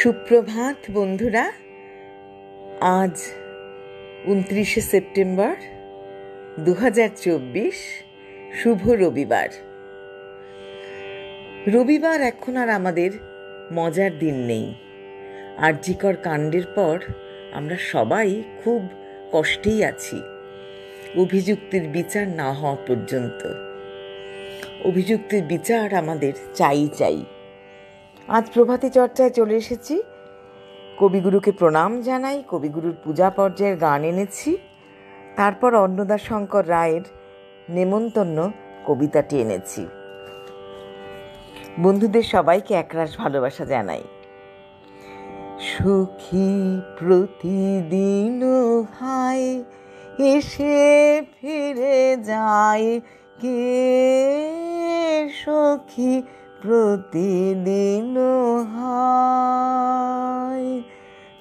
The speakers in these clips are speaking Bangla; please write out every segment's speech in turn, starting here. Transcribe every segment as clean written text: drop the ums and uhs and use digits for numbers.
সুপ্রভাত বন্ধুরা। আজ 29শে সেপ্টেম্বর 2024, শুভ রবিবার। রবিবার এখন আর আমাদের মজার দিন নেই। আরজিকর কাণ্ডের পর আমরা সবাই খুব কষ্টেই আছি, অভিযুক্তের বিচার না হওয়া পর্যন্ত। অভিযুক্তের বিচার আমাদের চাই। আজ প্রভাতী চর্চায় চলে এসেছি। কবিগুরুকে প্রণাম জানাই, কবিগুরুর পূজা পর্যায়ের গান এনেছি। তারপর অন্নদাশঙ্কর রায়ের নেমন্তন্ন কবিতাটি এনেছি। বন্ধুদের সবাইকে একরাশ ভালোবাসা জানাই। সুখী প্রতিদিন হায় এসে ফিরে যায় কে, সখী প্রতিদিন হায়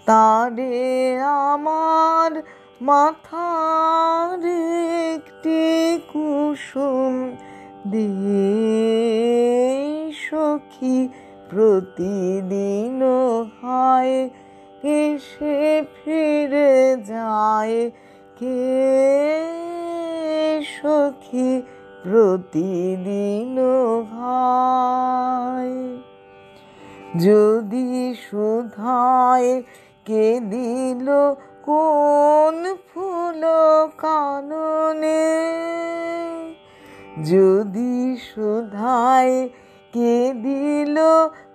তারে আমার মাথার একটি কুসুম দে, সখী প্রতিদিন হায় এসে ফিরে যায় কে, সখী প্রতিদিন হায়। যদি সুধায় কে দিল কোন ফুল কাননে, যদি সুধায় কে দিল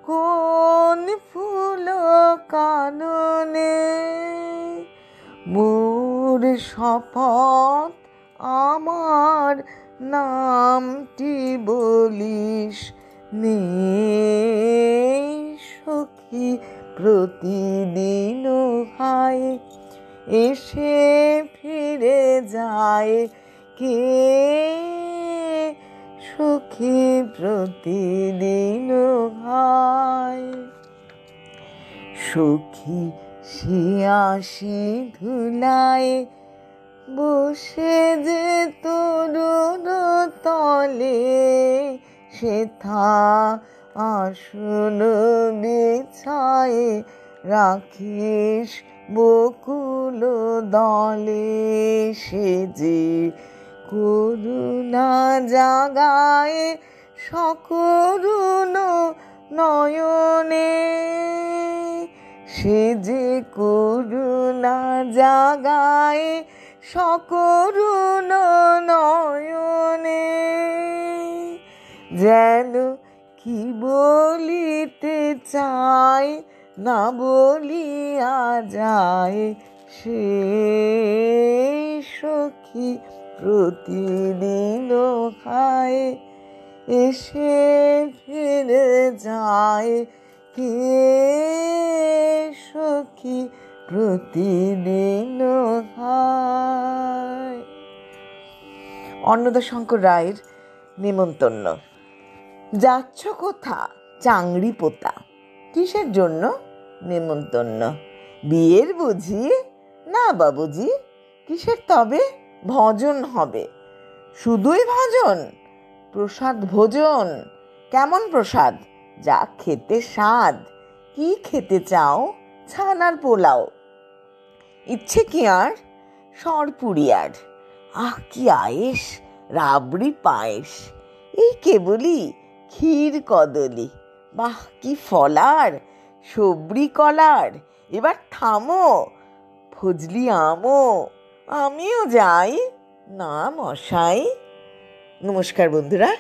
কোন ফুল কাননে, মোর শপথ আমার নামটি বলিস নে, সখী প্রতিদিন হায় এসে ফিরে যায় কে, সখী প্রতিদিন হায়। সখী সে আসি ধুলায় বসে যে তরুণ তলে, সেথা আসন বিছায় রাখিস বকুল দলে, সে যে করুণা জাগায় সকরুণ নয়নে, সে যে করুণা জাগায় সকরুণ নয়নে, যেন কি বলিতে চায় না বলিয়া যায় সে, সখী প্রতিদিন হায় এসে ফিরে যায় কে, সখী প্রতিদিন হায়। অন্নদাশঙ্কর রায়ের নেমন্তন্ন। যাচ্ছ কোথা চাংড়ি পোতা, কিসের জন্য নেমন্তন্ন? বিয়ের বুঝি? না বাবুজি, কিসের তবে? ভজন হবে। শুধুই ভজন? প্রসাদ ভোজন? কেমন প্রসাদ? যা খেতে স্বাদ। কি খেতে চাও? ছানার পোলাও। ইচ্ছে কি আর? সরপুরিয়ার। আহ কি আয়েস, রাবড়ি পায়েস, এই কেবলই ক্ষীর কদলি। বাহ কি ফলার, সবরি কলার। এবার থামো, ফজলি আমো। আমিও যাই। না মশাই। নমস্কার বন্ধুরা।